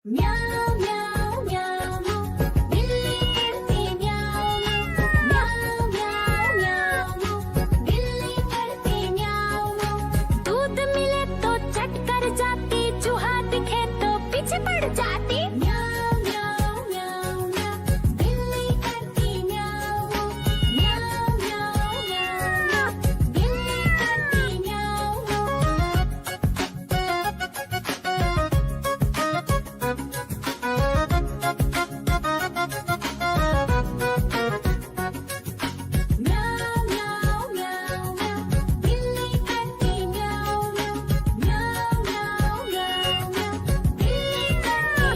म्याऊं म्याऊं म्याऊं बिल्ली करती म्याऊं म्याऊं म्याऊं म्याऊं बिल्ली करती म्याऊं। दूध मिले तो चट कर जाती, चूहा दिखे तो पीछे पड़ जाती। म्याऊं म्याऊं म्याऊं म्याऊं बिल्ली करती म्याऊं म्याऊं म्याऊं म्याऊं बिल्ली करती म्याऊं। म्याऊं म्याऊं म्याऊं म्याऊं बिल्ली करती म्याऊं म्याऊं म्याऊं म्याऊं म्याऊं बिल्ली करती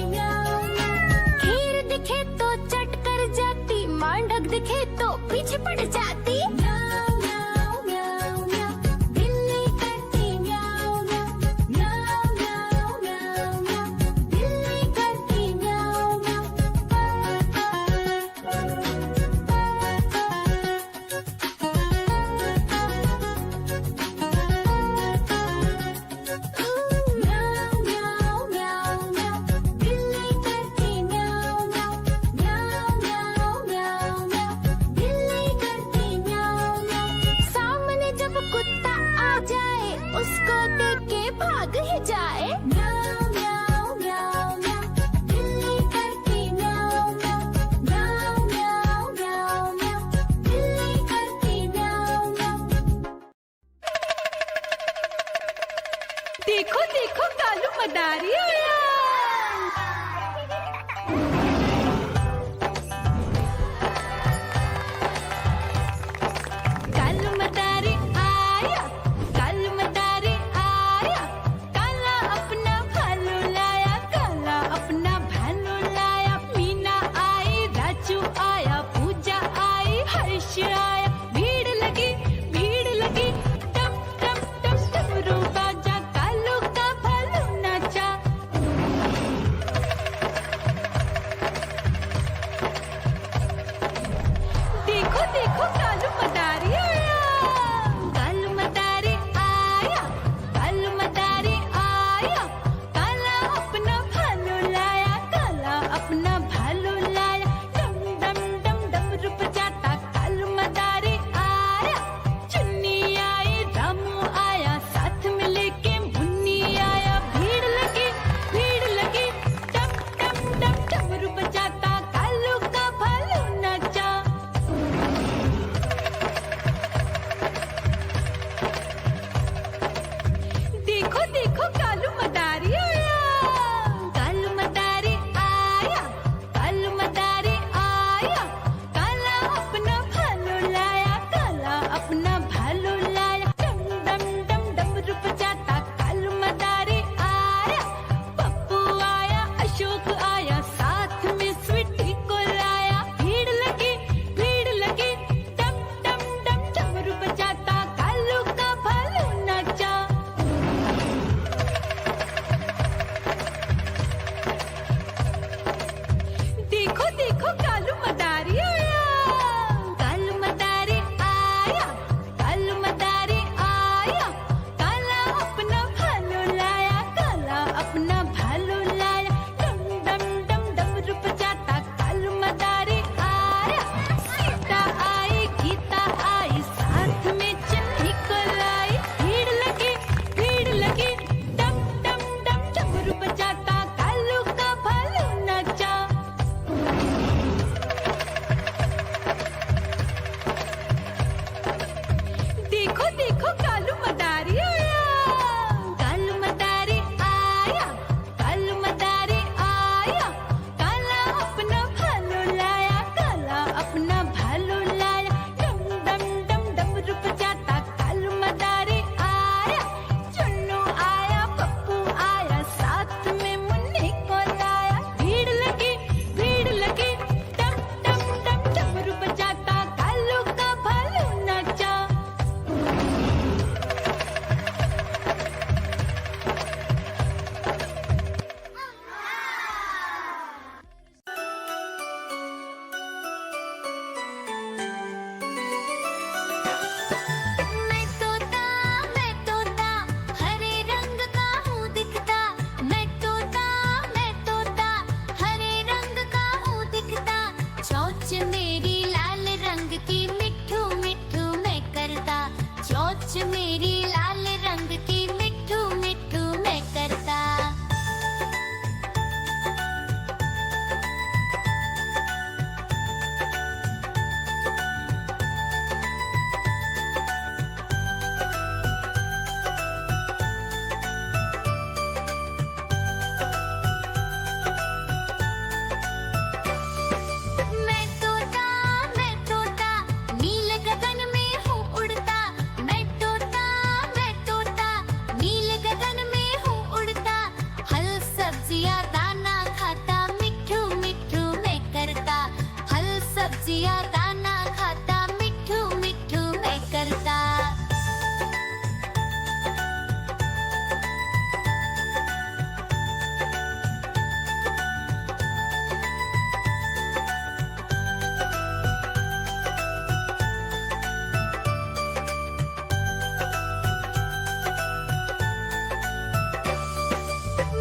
सब्जियां दाना खाता, मिट्ठू मिट्ठू मैं करता।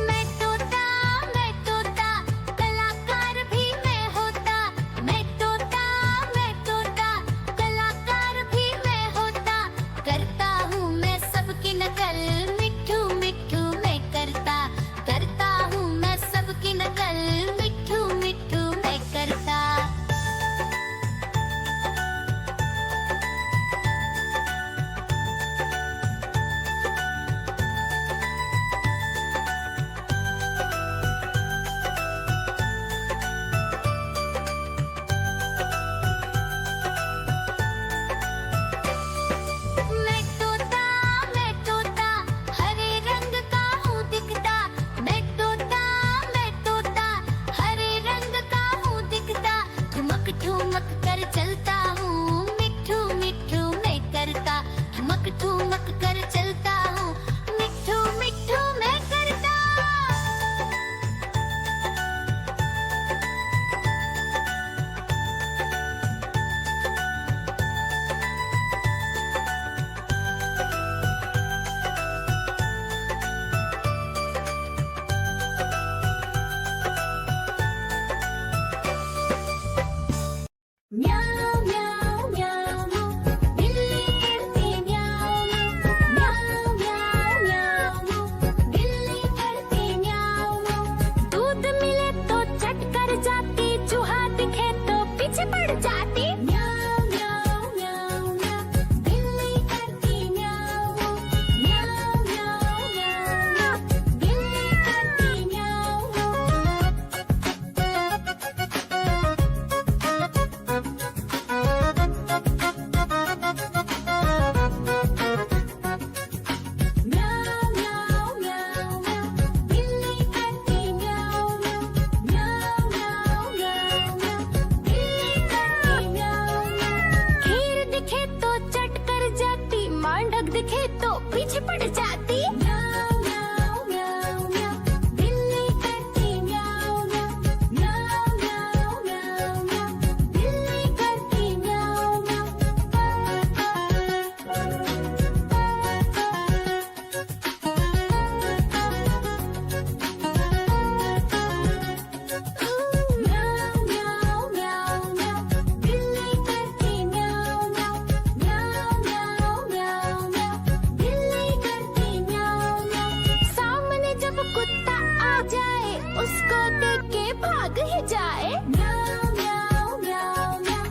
मैं तोता कलाकार भी मैं होता। मैं तोता कलाकार भी मैं होता। करता हूँ मैं सबकी नकल, मिट्ठू मिट्ठू मैं करता। करता हूँ मैं सबकी नकल, मिट्ठू मिट्ठू मैं करता। मैं तोता हरे रंग का हूँ दिखता। मैं तोता हरे रंग का हूँ दिखता। ठुमक ठुमक कर चलता हूँ, मिट्ठू मिट्ठू मैं करता। ठुमक ठुमक कर चलता हूँ, मिट्ठू मिट्ठू मैं करता। म्याऊ म्याऊ म्याऊ बिल्ली करती म्याऊ म्याऊ म्याऊ म्याऊ बिल्ली करती म्याऊ। दूध मिले तो चट कर जाती, चूहा दिखे तो पीछे पड़ जाती। म्याऊ म्याऊ म्याऊ म्याऊ बिल्ली करती म्याऊ म्याऊ म्याऊ म्याऊ बिल्ली करती म्याऊ। म्याऊ म्याऊ म्याऊ म्याऊ बिल्ली करती म्याऊ म्याऊ म्याऊ म्याऊ म्याऊ बिल्ली करती म्याऊ। खीर दिखे तो चट कर जाती, मांडक दिखे तो पीछे पड़ जाती। म्याऊ म्याऊ म्याऊ म्याऊ बिल्ली करती म्याऊ म्याऊ म्याऊ म्याऊ म्याऊ बिल्ली करती म्याऊ म्याऊ म्याऊ म्याऊ म्याऊ बिल्ली करती म्याऊ म्याऊ म्याऊ म्याऊ म्याऊ बिल्ली करती म्याऊ। सामने जब कुत्ता आ जाए, उसको देख के भाग ही जाए। म्याऊ म्याऊ म्याऊ म्याऊ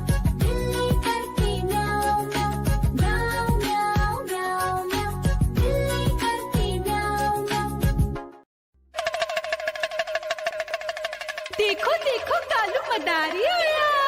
बिल्ली करती म्याऊ म्याऊ म्याऊ म्याऊ म्याऊ बिल्ली करती म्याऊ। देखो देखो कालू मदारी आया।